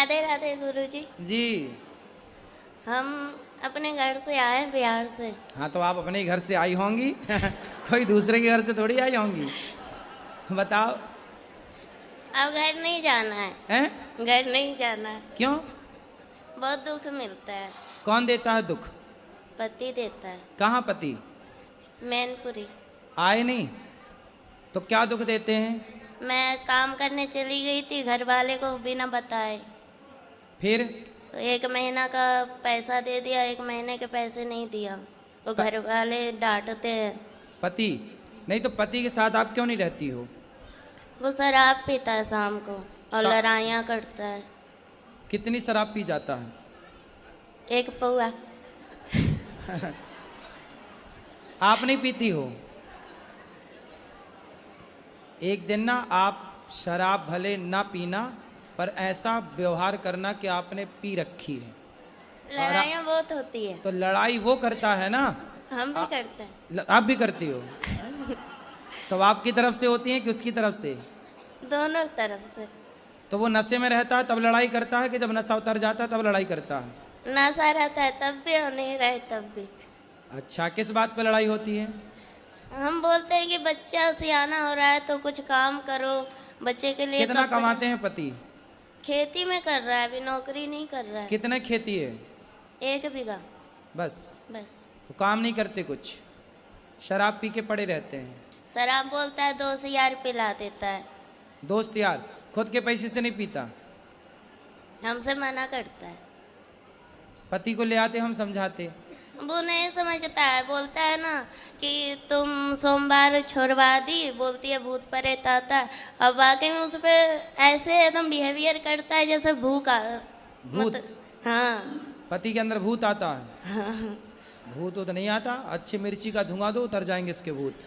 राधे राधे गुरुजी। जी। हम अपने घर से आए हैं, बिहार से। हाँ तो आप अपने घर से आई होंगी कोई दूसरे के घर से थोड़ी आई होंगी। बताओ। अब घर नहीं जाना है। हैं? घर नहीं जाना है। क्यों? बहुत दुख मिलता है। कौन देता है दुख? पति देता है। कहाँ पति? मैनपुरी। आए नहीं तो क्या दुख देते हैं? मैं काम करने चली गई थी, घर वाले को बिना बताए। फिर? तो 1 महीना का पैसा दे दिया, 1 महीने के पैसे नहीं दिया। तो घर वाले डांटते हैं। पति नहीं तो पति के साथ आप क्यों नहीं रहती हो? वो शराब पीता है शाम को और लड़ाइयाँ करता है। कितनी शराब पी जाता है? 1 पौआ। आप नहीं पीती हो? एक दिन ना आप शराब भले ना पीना पर ऐसा व्यवहार करना कि आपने पी रखी है। लड़ाइयाँ बहुत होती है। तो लड़ाई वो करता है ना, हम भी करते हैं। आप भी करती हो? तो आपकी तरफ से होती है कि उसकी तरफ से? दोनों तरफ से। तो वो नशे में रहता है तब लड़ाई करता है कि जब नशा उतर जाता है तब लड़ाई करता है? नशा रहता है तब भी और नहीं रहे तब भी। अच्छा, किस बात पे लड़ाई होती है? हम बोलते हैं कि बच्चा सियाना हो रहा है तो कुछ काम करो, बच्चे के लिए। कितना कमाते हैं पति? खेती में कर रहा है, अभी नौकरी नहीं कर रहा है। कितने खेती है? 1 बीघा। बस? बस। तो काम नहीं करते कुछ, शराब पी के पड़े रहते हैं। शराब बोलता है 2 यार पिला देता है। दोस्त यार, खुद के पैसे से नहीं पीता? हमसे मना करता है। पति को ले आते हम समझाते। वो नहीं समझता है, बोलता है ना कि तुम सोमवार छोड़वा दी, बोलती है भूत प्रेत आता है। अब वाकई में उस पर ऐसे एकदम बिहेवियर करता है जैसे भूत। हाँ। पति के अंदर भूत आता है? हाँ। भूत तो नहीं आता, अच्छी मिर्ची का धुआं दो उतर जाएंगे इसके भूत।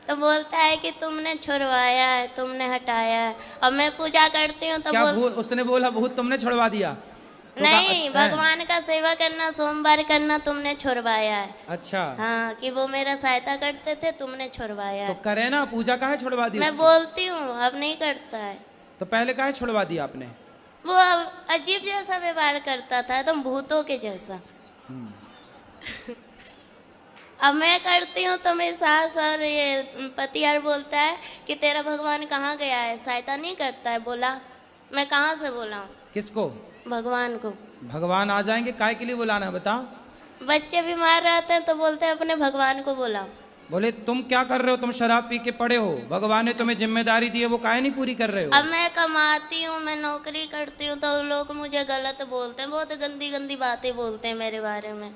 तो बोलता है कि तुमने छुड़वाया है, तुमने हटाया है। और मैं पूजा करती हूँ तो क्या उसने बोला भूत तुमने छुड़वा दिया? तो नहीं, भगवान का सेवा करना, सोमवार करना तुमने छुड़वाया है। अच्छा। हाँ, कि वो मेरा सहायता करते थे, तुमने छुड़वाया तो है। करे ना, पूजा काहे छुड़वा दी? मैं बोलती हूँ, अब नहीं करता है। तो पहले काहे छुड़वा दिया आपने? वो अजीब जैसा व्यवहार करता था, एकदम भूतों के जैसा। अब मैं करती हूँ तो मेरी सास और ये पति यार बोलता है कि तेरा भगवान कहाँ गया है, सहायता नहीं करता है। बोला, मैं कहाँ से बोला हूँ? किसको? भगवान को। भगवान आ जाएंगे, काय के लिए बुलाना है बताओ? बच्चे बीमार रहते हैं तो बोलते हैं अपने भगवान को बुलाओ। बोले तुम क्या कर रहे हो, तुम शराब पी के पड़े हो, भगवान ने तुम्हें जिम्मेदारी दी है, वो काहे नहीं पूरी कर रहे हो? अब मैं कमाती हूँ, मैं नौकरी करती हूँ तो लोग मुझे गलत बोलते हैं, बहुत गंदी गंदी बातें बोलते हैं मेरे बारे में।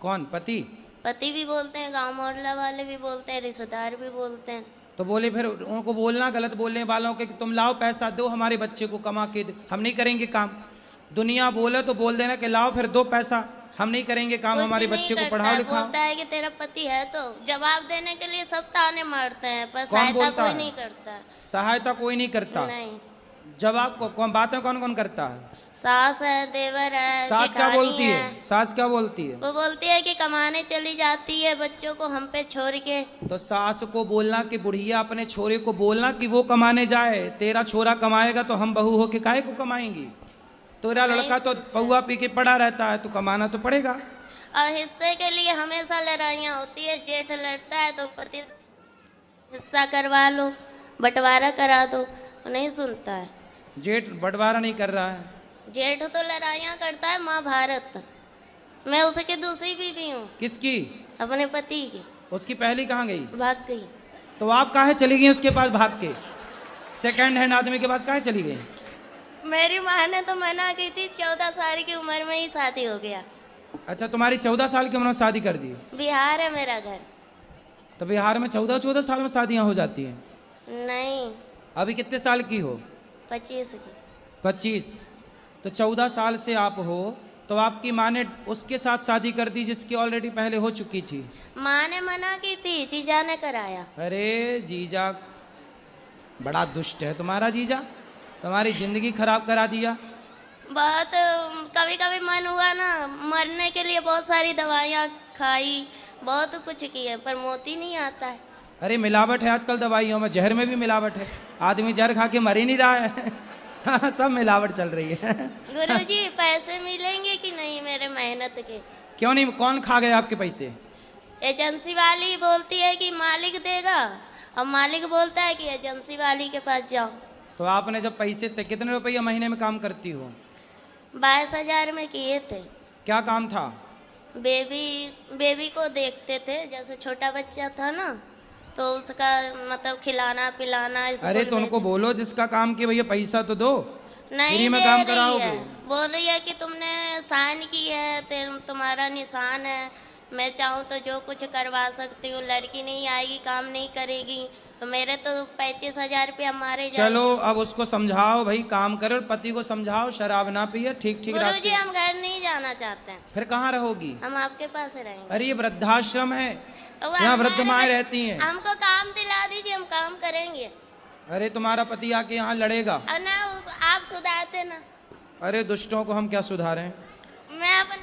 कौन? पति? पति भी बोलते हैं, गांव मोहल्ला वाले भी बोलते हैं, रिश्तेदार भी बोलते हैं। तो बोले फिर उनको बोलना गलत बोलने वालों के कि तुम लाओ पैसा दो हमारे बच्चे को कमा के, हम नहीं करेंगे काम। दुनिया बोले तो बोल देना कि लाओ फिर 2 पैसा, हम नहीं करेंगे काम, हमारे बच्चे को पढ़ाओ लिखाओ। बोलता है कि तेरा पति है तो जवाब देने के लिए सब ताने मारते हैं, पर सहायता कोई नहीं करता। सहायता कोई नहीं करता? नहीं। जवाब को कौन, बातें कौन कौन करता है? सास है, देवर है, सास क्या बोलती है? सास क्या बोलती है? वो बोलती है कि कमाने चली जाती है बच्चों को हम पे छोड़ के। तो सास को बोलना कि बुढ़िया अपने छोरे को बोलना कि वो कमाने जाए, तेरा छोरा कमाएगा तो हम बहू होके काहे को कमाएंगी? तेरा लड़का तो पौआ पी के पड़ा रहता है तो कमाना तो पड़ेगा। और हिस्से के लिए हमेशा लड़ाइयाँ होती है, जेठ लड़ता है तो पति हिस्सा करवा लो, बंटवारा करा दो, नहीं सुनता है। जेठ बंटवारा नहीं कर रहा है? जेठ तो लड़ाइयाँ करता है, महाभारत। मैं उसकी दूसरी बीवी हूँ। किसकी? अपने पति की। उसकी पहली कहाँ गई? भाग गई। तो आप काहे चली गई उसके पास भाग के? सेकंड हैंड आदमी के पास काहे चली गई? मेरी माँ ने तो मना की थी, 14 साल की उम्र में ही शादी हो गया। अच्छा, तुम्हारी 14 साल की उम्र में शादी कर दी? बिहार है मेरा घर। तो बिहार में 14 साल में शादियाँ हो जाती हैं? नहीं। अभी कितने साल की हो? 25 की। 25? तो 14 साल से आप हो तो आपकी माँ ने उसके साथ शादी कर दी जिसकी ऑलरेडी पहले हो चुकी थी? माँ ने मना की थी, जीजा ने कराया। अरे जीजा बड़ा दुष्ट है तुम्हारा जीजा, तुम्हारी जिंदगी खराब करा दिया। बहुत कभी कभी मन हुआ ना मरने के लिए, बहुत सारी दवाइयाँ खाई, बहुत कुछ किए पर मोती नहीं आता है। अरे मिलावट है आजकल दवाइयों में, जहर में भी मिलावट है, आदमी जहर खा के मर ही नहीं रहा है। सब मिलावट चल रही है। गुरुजी पैसे मिलेंगे कि नहीं मेरे मेहनत के? क्यों नहीं, कौन खा गया आपके पैसे? एजेंसी वाली बोलती है कि मालिक देगा, और मालिक बोलता है कि एजेंसी वाली के पास जाओ। तो आपने जब पैसे कितने रुपये महीने में काम करती हो? 22,000 में किए थे। क्या काम था? बेबी को देखते थे, जैसे छोटा बच्चा था ना, तो उसका मतलब खिलाना पिलाना। अरे तो उनको बोलो जिसका काम किया भैया पैसा तो दो, नहीं फ्री में दे काम रही कराओगे। है, बोल रही है कि तुमने साइन की है, तुम्हारा निशान है, मैं चाहूँ तो जो कुछ करवा सकती हूँ, लड़की नहीं आएगी काम नहीं करेगी, तो मेरे तो 35,000 रुपया मारे जाए। चलो अब उसको समझाओ भाई काम करे, और पति को समझाओ शराब ना पिए, ठीक ठीक गुरुजी रास्ते। हम घर नहीं जाना चाहते हैं, फिर कहाँ रहोगी? हम आपके पास रहेंगे। अरे ये वृद्धाश्रम है, तो वो यहाँ वृद्ध हमारे माएँ बच्चे- रहती हैं। हमको काम दिला दीजिए, हम काम करेंगे। अरे तुम्हारा पति आके यहाँ लड़ेगा। और ना आप सुधारते ना। अरे दुष्टों को हम क्या सुधारें? मैं अपन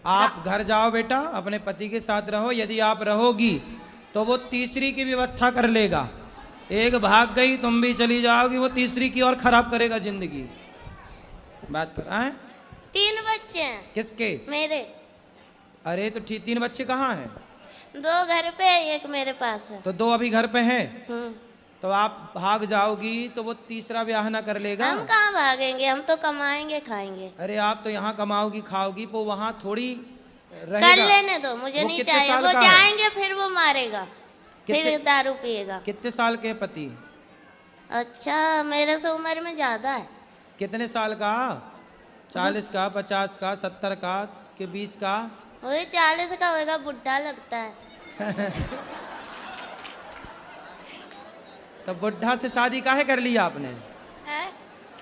आप घर जाओ बेटा, अपने पति के साथ रहो, यदि आप रहोगी तो वो तीसरी की व्यवस्था कर लेगा। एक भाग गई तुम भी चली जाओगी, वो तीसरी की और खराब करेगा जिंदगी। बात कर आए? 3 बच्चे हैं किसके? मेरे। अरे तो 3 बच्चे कहाँ हैं? 2 घर पे है, 1 मेरे पास है। तो 2 अभी घर पे हैं, हम्म। तो आप भाग जाओगी तो वो तीसरा ब्याह ना कर लेगा। हम कहाँ भागेंगे, हम तो कमाएंगे खाएंगे। अरे आप तो यहाँ कमाओगी खाओगी, वो वहाँ थोड़ी कर रहेगा। लेने दो, मुझे वो नहीं कितने चाहिए। साल वो का है? जाएंगे फिर वो मारेगा, फिर कितने- दारू पिएगा। कितने साल के पति? अच्छा मेरे से उम्र में ज्यादा है। कितने साल का? 40 का, 50 का, 70 का, कि 20 का? वही 40 का होएगा, बुढ़ा लगता है। तो बुढ़ा से शादी काहे कर लिया आपने? है?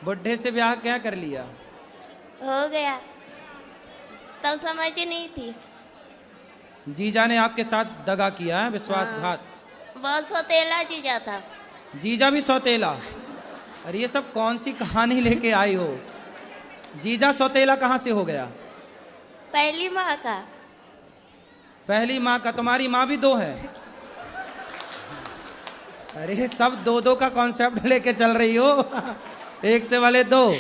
बुढ़े से ब्याह क्या कर लिया? हो गया, तब समझ ही नहीं थी। जीजा ने आपके साथ दगा किया है, विश्वासघात। बहुत सौतेला जीजा था। जीजा भी सौतेला? अरे ये सब कौन सी कहानी लेके आई हो? जीजा सौतेला कहाँ से हो गया? पहली माँ का। पहली माँ का? तुम्हारी माँ भी 2 है? अरे सब 2-2 का कॉन्सेप्ट लेके चल रही हो। एक से वाले 2।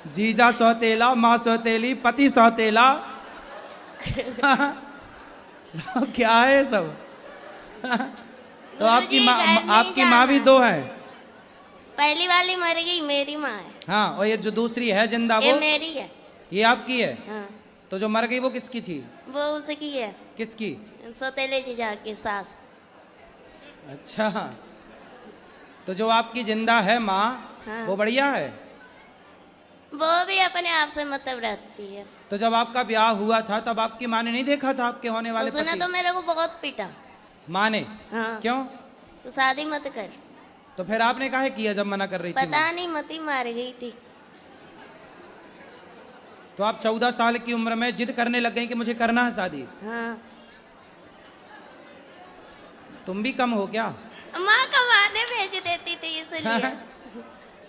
जीजा सौतेला, माँ सौतेली, पति सौतेला। सब क्या है सब? तो आपकी गुरुजी, माँ, घर नहीं आपकी माँ भी जाना। 2 है? पहली वाली मर गई, मेरी माँ है। हाँ, और ये जो दूसरी है जिंदा, ये वो मेरी है। ये आपकी है? हाँ, तो जो मर गई वो किसकी थी? वो उसकी है, किसकी? सौतेले जीजा की सास। अच्छा, तो जो आपकी जिंदा है माँ, हाँ। वो बढ़िया है? वो भी अपने आप से मतलब रखती है। तो जब आपका ब्याह हुआ था तब आपकी माँ ने नहीं देखा था आपके होने वाले उसने पति? तो मेरे को बहुत पीटा। माँ ने? हाँ। क्यों? तो शादी मत कर। तो फिर आपने काहे किया जब मना कर रही थी पता माँ? नहीं, मती मार गई थी। तो आप 14 साल की उम्र में जिद करने लग गई कि मुझे करना है शादी। हाँ। तुम भी कम हो क्या? माँ कमाने भेज देती थी इसलिए।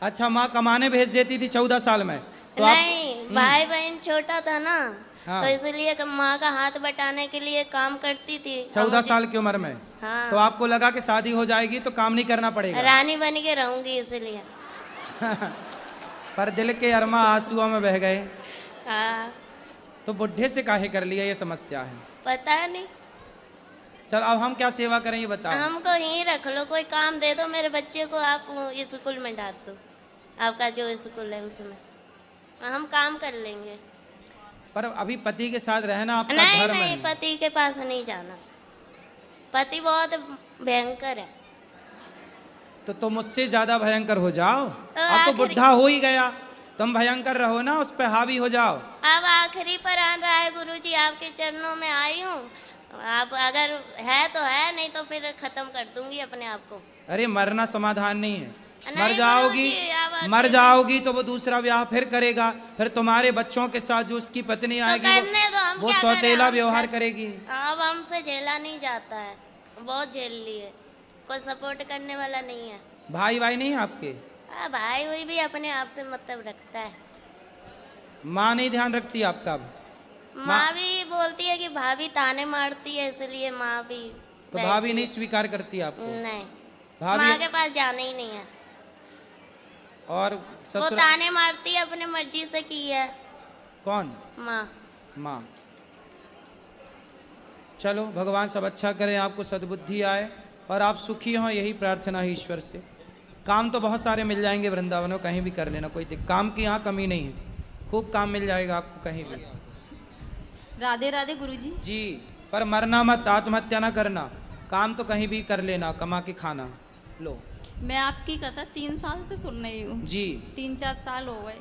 अच्छा, माँ कमाने भेज देती थी 14 साल में? तो नहीं, भाई बहन छोटा था ना, हाँ। तो इसलिए माँ का हाथ बटाने के लिए काम करती थी। 14 साल की उम्र में? हाँ। तो आपको लगा कि शादी हो जाएगी तो काम नहीं करना पड़ेगा। रानी बन के रहूंगी इसलिए। पर दिल के अरमा आंसुओं में बह गए। हाँ। तो बुढ़े से काहे कर लिया, ये समस्या है। पता नहीं, चल अब हम क्या सेवा करें ये बताओ। हमको यहीं रख लो, कोई काम दे दो, मेरे बच्चे को आप स्कूल में डाल दो, आपका जो स्कूल है उसमें, हम काम कर लेंगे। पर अभी पति के साथ रहना आपका नहीं धर्म नहीं, है। पति के पास नहीं जाना, पति बहुत भयंकर है। तो तुम मुझसे ज्यादा भयंकर हो जाओ। अब तो आखिरी- बुढ़ा हो ही गया, तुम भयंकर रहो ना, उस पे हावी हो जाओ। अब आखिरी पर आन रहा है गुरुजी, आपके चरणों में आई हूँ। आप अगर है तो है, नहीं तो फिर खत्म कर दूंगी अपने आप को। अरे मरना समाधान नहीं है। नहीं मर जाओगी, गुरुजी, अब मर अकेले- जाओगी तो वो दूसरा ब्याह फिर करेगा, फिर तुम्हारे बच्चों के साथ जो उसकी पत्नी तो आएगी करने दो, हम वो क्या करें, सौतेला हम व्यवहार कर- करेगी। अब हमसे झेला नहीं जाता है, बहुत झेल लिए, कोई सपोर्ट करने वाला नहीं है। भाई भाई नहीं है आपके? भाई हुई भी अपने आप से मतलब रखता है। माँ नहीं ध्यान रखती आपका? माँ भी बोलती है कि भाभी ताने मारती है, इसलिए माँ भी तो वैसी भाभी है। नहीं स्वीकार करती आपको? नहीं, भाभी माँ के पास जाना ही नहीं है। और वो ससुर ताने मारती है, अपने मर्जी से की है। कौन? माँ। माँ। चलो भगवान सब अच्छा करें, आपको सद्बुद्धि आए और आप सुखी हों, यही प्रार्थना है ईश्वर से। काम तो बहुत सारे मिल जाएंगे वृंदावन में, कहीं भी कर लेना, कोई काम की यहाँ कमी नहीं है, खूब काम मिल जाएगा आपको कहीं भी। राधे राधे गुरुजी। जी, पर मरना मत, आत्महत्या ना करना, काम तो कहीं भी कर लेना, कमा के खाना। लो मैं आपकी कथा 3 साल से सुन रही हूँ। जी 3-4 साल हो गए।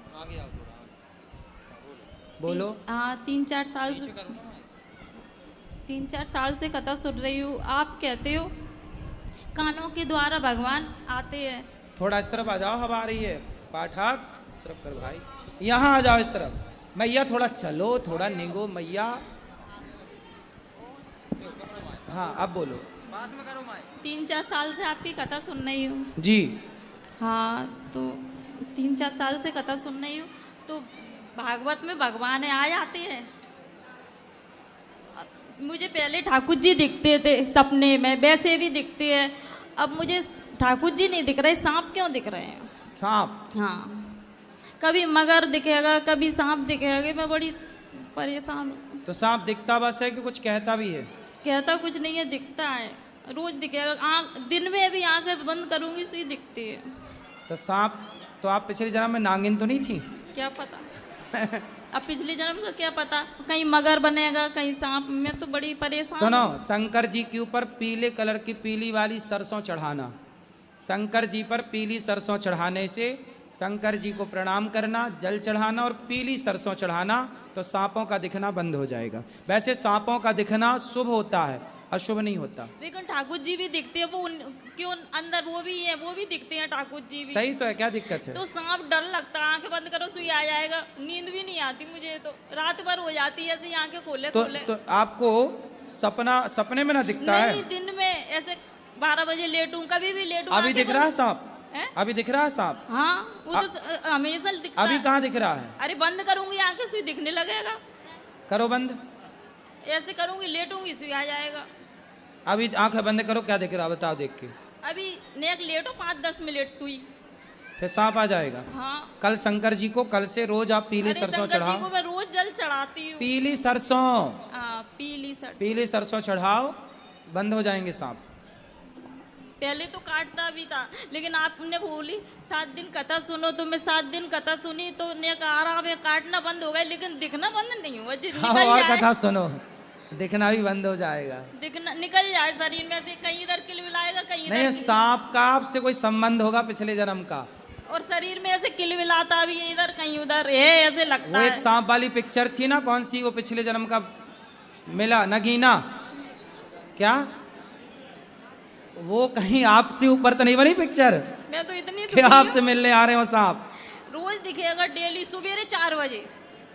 बोलो। हाँ 3-4 साल से 3-4 साल से कथा सुन रही हूँ। आप कहते हो कानों के द्वारा भगवान आते हैं। थोड़ा इस तरफ आ जाओ, हवा आ रही है। पाठक इस तरफ कर भाई, यहाँ आ जाओ इस तरफ। मैया थोड़ा चलो, थोड़ा निगो मैया। हाँ अब बोलो। 3-4 साल से आपकी कथा सुन रही हूँ। जी हाँ तो 3-4 साल से कथा सुन रही हूँ, तो भागवत में भगवान आ जाते हैं। मुझे पहले ठाकुर जी दिखते थे सपने में, वैसे भी दिखते हैं। अब मुझे ठाकुर जी नहीं दिख रहे, सांप क्यों दिख रहे हैं? सांप? हाँ, कभी मगर दिखेगा, कभी सांप दिखेगा। मैं बड़ी परेशान हूँ। तो सांप दिखता बस है कि कुछ कहता भी है? कहता कुछ नहीं है, दिखता है, रोज दिखेगा। आँख दिन में भी आंखें बंद करूंगी सुई दिखती है। तो सांप, तो आप पिछले जन्म में नागिन तो नहीं थी? क्या पता अब पिछले जन्म का क्या पता, कहीं मगर बनेगा कहीं सांप। मैं तो बड़ी परेशान। सुनो, शंकर जी के ऊपर पीले कलर की पीली वाली सरसों चढ़ाना, शंकर जी पर पीली सरसों चढ़ाने से शंकर जी को प्रणाम करना, जल चढ़ाना और पीली सरसों चढ़ाना, तो सांपों का दिखना बंद हो जाएगा। वैसे सांपों का दिखना शुभ होता है, अशुभ नहीं होता। लेकिन ठाकुर जी भी दिखते हैं, वो क्यों अंदर वो भी है, वो भी दिखते हैं ठाकुर जी भी। सही तो है, क्या दिक्कत है? तो सांप डर लगता है, आंखें बंद करो सुई आ जाएगा। नींद भी नहीं आती मुझे, तो रात भर हो जाती है ऐसे आंखें खोले खोले। तो आपको सपने में ना दिखता है? नहीं, दिन में ऐसे 12 बजे लेटूं, कभी भी लेटूं। अभी दिख रहा है सांप? अभी दिख रहा है सांप? हाँ वो तो हमेशा दिखता अभी है। कहाँ दिख रहा है? अरे बंद करूंगी आंखें सुई दिखने लगेगा। करो बंद। ऐसे करूंगी, लेटूंगी सुई आ जाएगा। अभी आंखें बंद करो, क्या दिख रहा है बताओ देख के। अभी नेक लेटो 5-10 मिनट सुई, फिर सांप आ जाएगा। हाँ। कल शंकर जी को, कल से रोज आप पीली सरसों शंकर जी चढ़ाओ। को मैं रोज जल चढ़ाती हूँ। पीली सरसों, हाँ पीली सरसों। पीली सरसों चढ़ाओ, बंद हो जाएंगे सांप। पहले तो काटता भी था, लेकिन आपने बोली 7 दिन कथा सुनो, तो मैं 7 दिन कथा सुनी, तो नेक आराम है, काटना बंद हो गया, लेकिन दिखना बंद नहीं हुआ। हाँ, और कथा सुनो, दिखना भी बंद हो जाएगा। दिखना निकल जाए शरीर में से, कहीं इधर किलबिलाएगा कहीं इधर। नहीं, सांप का आपसे कोई संबंध होगा पिछले जन्म का। और शरीर में ऐसे किलबिलाता भी है, इधर कहीं उधर है, ऐसे लगता वो है। एक सांप वाली पिक्चर थी ना, कौन सी, वो पिछले जन्म का मिला, नगीना क्या, वो कहीं आपसे ऊपर तो नहीं बनी पिक्चर? मैं तो इतनी कि आपसे मिलने आ रहे हो सांप? रोज दिखेगा डेली, सुबह 4 बजे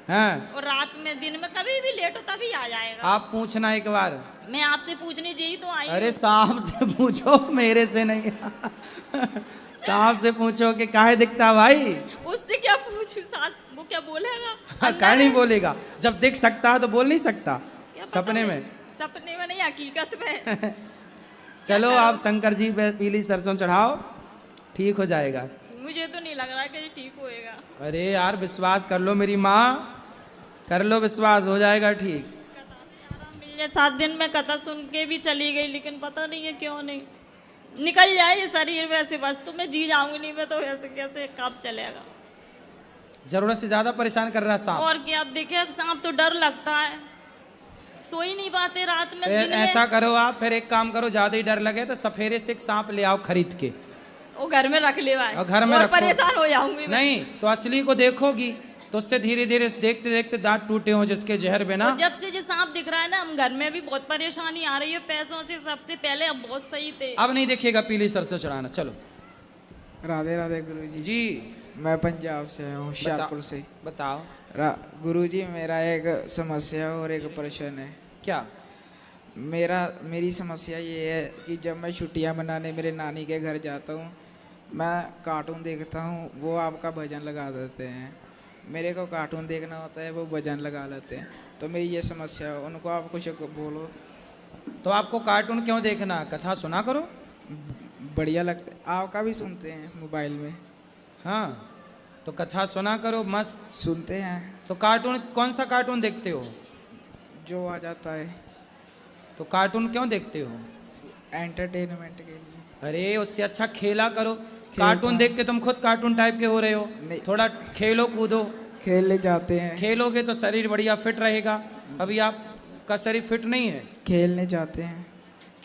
हैं? और रात में, दिन में कभी भी लेटो तभी आ जाएगा। आप पूछना एक बार। मैं आपसे पूछने यही तो आई अरे हूँ। सांप से पूछो, मेरे से नहीं। सांप से पूछो कि काहे दिखता भाई। उससे क्या पूछूं, सास वो क्या बोलेगा? काहे नहीं बोलेगा, जब दिख सकता है तो बोल नहीं सकता? क्या पता सपने नहीं, में? सपने में नहीं, हकीकत में। चलो आप शंकर जी पे पीली सरसों चढ़ाओ, ठीक हो जाएगा। मुझे तो नहीं लग रहा कि ये ठीक होएगा। अरे यार विश्वास कर लो मेरी माँ, कर लो विश्वास, हो जाएगा ठीक। कथा से आराम मिल जाए। 7 दिन में कथा सुन के भी चली गई, लेकिन पता नहीं है क्यों नहीं निकल जाए ये शरीर वैसे, बस तो मैं जी जाऊंगी नहीं, मैं तो ऐसे कैसे कब चलेगा। जरूरत से ज्यादा परेशान कर रहा है सांप। और क्या, अब देखे सांप तो डर लगता है, सो ही नहीं पाते रात में। फिर दिन में ऐसा करो आप, फिर एक काम करो, ज्यादा ही डर लगे तो सफेरे से एक सांप ले आओ खरीद के, वो घर में रख ले भाई, और घर में और रखो। परेशान हो जाऊंगी मैं। नहीं तो असली को देखोगी तो उससे धीरे धीरे देखते देखते दांत टूटे हो जिसके जहर बिना। और जब से जो सांप दिख रहा है ना, हम घर में भी बहुत परेशानी आ रही है पैसों से। सबसे पहले हम बहुत सही थे, अब नहीं देखिएगा पीली सरसों चढ़ाना। चलो। राधे राधे गुरुजी। जी मैं पंजाब से हूँ, होशियारपुर से। बताओ। गुरुजी मेरा एक समस्या और एक प्रश्न है। क्या? मेरी समस्या ये है कि जब मैं छुट्टियाँ मनाने मेरे नानी के घर जाता हूँ, मैं कार्टून देखता हूँ, वो आपका भजन लगा देते हैं। मेरे को कार्टून देखना होता है, वो भजन लगा लेते हैं। तो मेरी ये समस्या है, उनको आप कुछ बोलो। तो आपको कार्टून क्यों देखना, कथा सुना करो। बढ़िया लगता है, आपका भी सुनते हैं मोबाइल में। हाँ, तो कथा सुना करो मस्त। सुनते हैं तो कार्टून, कौन सा कार्टून देखते हो? जो आ जाता है, तो कार्टून क्यों देखते हो? एंटरटेनमेंट के लिए। अरे उससे अच्छा खेला करो। कार्टून देख के तुम खुद कार्टून टाइप के हो रहे हो। नहीं। थोड़ा खेलो कूदो। खेलने जाते हैं। खेलोगे तो शरीर बढ़िया फिट रहेगा। अभी आपका शरीर फिट नहीं है। खेलने जाते हैं।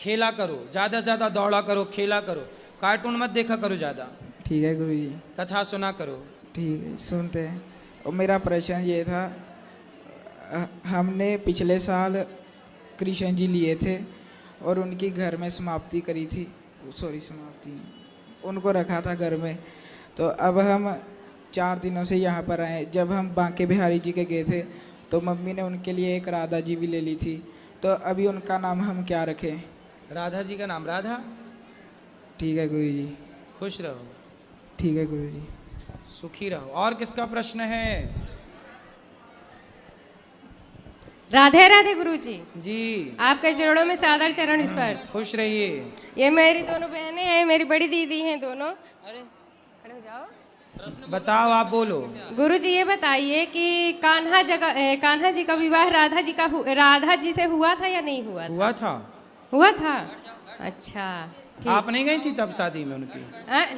खेला करो, ज़्यादा से ज़्यादा दौड़ा करो, खेला करो, कार्टून मत देखा करो ज़्यादा। ठीक है गुरुजी। कथा सुना करो। ठीक है, सुनते हैं। और मेरा प्रश्न ये था, हमने पिछले साल कृष्ण जी लिए थे और उनकी घर में समाप्ति करी थी, सॉरी समाप्ति नहीं, उनको रखा था घर में। तो अब हम 4 दिनों से यहाँ पर आए। जब हम बांके बिहारी जी के गए थे तो मम्मी ने उनके लिए एक राधा जी भी ले ली थी। तो अभी उनका नाम हम क्या रखें? राधा जी का नाम राधा। ठीक है गुरुजी। खुश रहो, ठीक है गुरुजी। सुखी रहो। और किसका प्रश्न है? राधे राधे गुरुजी। जी, आपके चरणों में सादर चरण स्पर्श। खुश रहिए। ये मेरी दोनों बहनें हैं, मेरी बड़ी दीदी हैं दोनों। अरे खड़े हो जाओ। बताओ, आप बोलो। गुरुजी ये बताइए कि कान्हा जी का विवाह राधा जी से हुआ था या नहीं हुआ था? हुआ था। हुआ था, अच्छा ठीक। आप नहीं गई थी तब शादी में उनकी?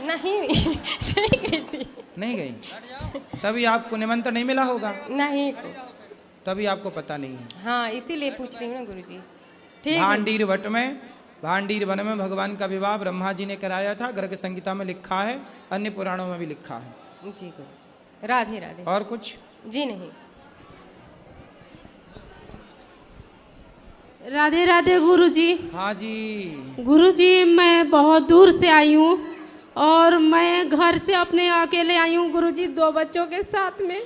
नहीं नहीं गई थी। नहीं गई, तभी आपको निमंत्रण नहीं मिला होगा, नहीं, तभी आपको पता नहीं है। हाँ इसीलिए पूछ रही हूँ ना गुरुजी। ठीक है। Bhandir what may, Bhandir one में भगवान का विवाह ब्रह्मा जी ने कराया था। गर्ग संहिता में लिखा है, अन्य पुराणों में भी लिखा है। जी गुरुजी। राधे राधे। और कुछ? जी नहीं। राधे राधे गुरुजी। हाँ जी। गुरुजी मैं बहुत दूर से आई हूँ और मैं घर से अपने अकेले आई हूँ गुरुजी, 2 बच्चों के साथ में।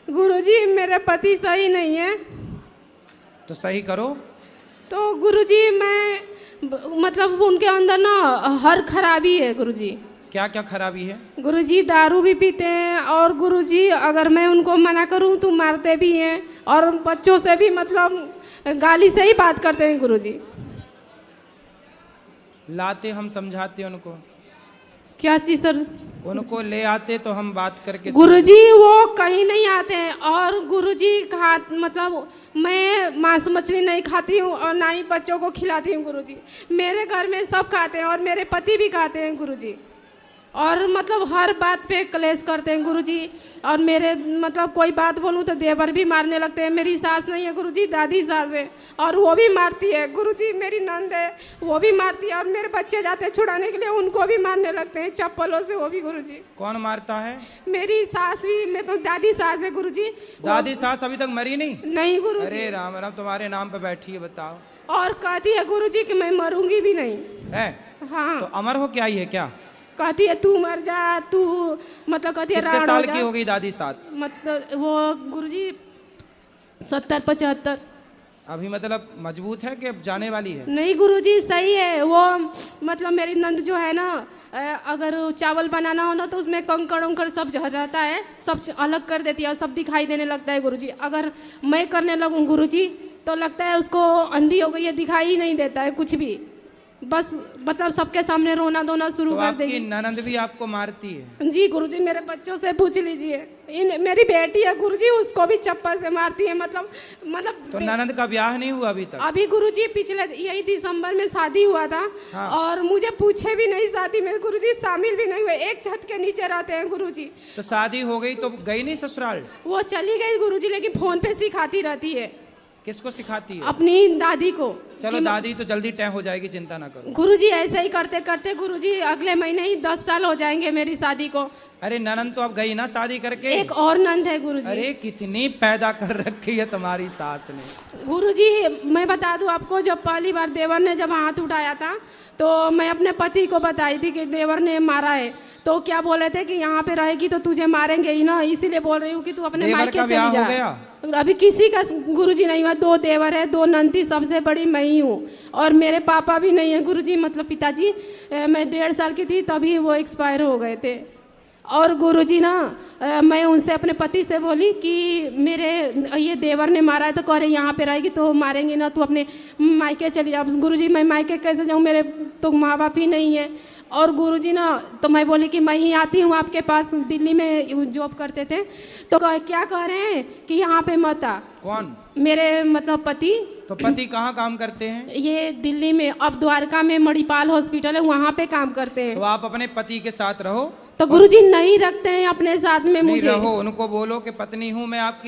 गुरुजी मेरे पति सही नहीं है। तो सही करो। तो गुरुजी मैं मतलब उनके अंदर ना हर खराबी है गुरुजी। क्या क्या खराबी है? गुरुजी दारू भी पीते हैं और गुरुजी अगर मैं उनको मना करूं तो मारते भी हैं और बच्चों से भी मतलब गाली से ही बात करते हैं गुरुजी। लाते हम समझाते उनको। क्या चीज सर? उनको ले आते तो हम बात करके। गुरुजी वो कहीं नहीं आते हैं और गुरुजी मतलब मैं मांस मछली नहीं खाती हूँ और ना ही बच्चों को खिलाती हूँ गुरुजी। मेरे घर में सब खाते हैं और मेरे पति भी खाते हैं गुरुजी, और मतलब हर बात पे क्लेश करते हैं गुरुजी। और मेरे मतलब कोई बात बोलूँ तो देवर भी मारने लगते हैं। मेरी सास नहीं है गुरुजी, दादी सास है और वो भी मारती है गुरुजी। मेरी नंद है वो भी मारती है और मेरे बच्चे जाते हैं छुड़ाने के लिए, उनको भी मारने लगते हैं चप्पलों से, वो भी गुरुजी। कौन मारता है? मेरी सास भी, मैं तो दादी सास है गुरुजी। दादी सास अभी तक मरी नहीं? नहीं गुरुजी। अरे राम राम, तुम्हारे नाम पे बैठी है, बताओ। और कहती है गुरुजी कि मैं मरूंगी भी नहीं है? हाँ। तो अमर हो क्या ये? क्या कहती है तू मर जा, तू मतलब कहती है कितने राण साल हो की जा। हो गई दादी सास? मतलब वो गुरुजी 70-75। अभी मतलब मजबूत है कि अब जाने वाली है? नहीं गुरुजी सही है वो। मतलब मेरी नंद जो है ना, अगर चावल बनाना हो ना तो उसमें कंकड़ उंकड़ सब जो रहता है सब अलग कर देती है और सब दिखाई देने लगता है गुरुजी। अगर मैं करने लगूँ गुरुजी तो लगता है उसको अंधी हो गई है, दिखाई ही नहीं देता है कुछ भी, बस मतलब सबके सामने रोना धोना शुरू तो कर आपकी देगी। ननद भी आपको मारती है? जी गुरुजी मेरे बच्चों से पूछ लीजिए। मेरी बेटी है गुरुजी, उसको भी चप्पल से मारती है। मतलब तो ननद का ब्याह नहीं हुआ अभी तक? अभी गुरुजी पिछले यही दिसंबर में शादी हुआ था। हाँ। और मुझे पूछे भी नहीं शादी में गुरुजी, शामिल भी नहीं हुए। एक छत के नीचे रहते हैं गुरुजी। तो शादी हो गई तो गई नहीं ससुराल? वो चली गई गुरुजी, लेकिन फोन पे सिखाती रहती है। किसको सिखाती है? अपनी दादी को। चलो दादी तो जल्दी तय हो जाएगी, चिंता ना करो। गुरुजी ऐसे ही करते करते गुरुजी अगले महीने ही 10 साल हो जाएंगे मेरी शादी को। अरे ननद तो अब गई ना शादी करके? एक और नंद है गुरुजी। अरे कितनी पैदा कर रखी है तुम्हारी सास ने। गुरुजी मैं बता दूं आपको, जब पहली बार देवर ने जब हाथ उठाया था तो मैं अपने पति को बताई थी कि देवर ने मारा है। तो क्या बोले थे कि यहाँ पे रहेगी तो तुझे मारेंगे ही ना, इसीलिए बोल रही हूँ कि तू अपने मायके चली जा। हो गया? अभी किसी का गुरुजी नहीं हुआ। 2 देवर है, 2 नंदी, सबसे बड़ी मैं ही हूँ और मेरे पापा भी नहीं है गुरुजी, मतलब पिताजी। मैं 1.5 साल की थी तभी वो एक्सपायर हो गए थे। और गुरुजी ना मैं उनसे अपने पति से बोली कि मेरे ये देवर ने मारा है, तो कह रहे यहाँ पे रहेगी तो मारेंगे ना, तू अपने मायके चली जा। गुरुजी मैं मायके कैसे जाऊँ, मेरे तो माँ बाप ही नहीं है। और गुरुजी ना, तो मैं बोली कि मैं ही आती हूँ आपके पास, दिल्ली में जॉब करते थे। तो क्या कह रहे हैं कि यहाँ पे मत आ। कौन? मेरे मतलब पति। तो पति कहाँ काम करते हैं? ये दिल्ली में, अब द्वारका में मणिपाल हॉस्पिटल है, वहाँ पे काम करते हैं। तो आप अपने पति के साथ रहो। तो गुरुजी नहीं रखते हैं अपने साथ में नहीं मुझे। रहो, उनको बोलो कि पत्नी हूँ मैं आपकी,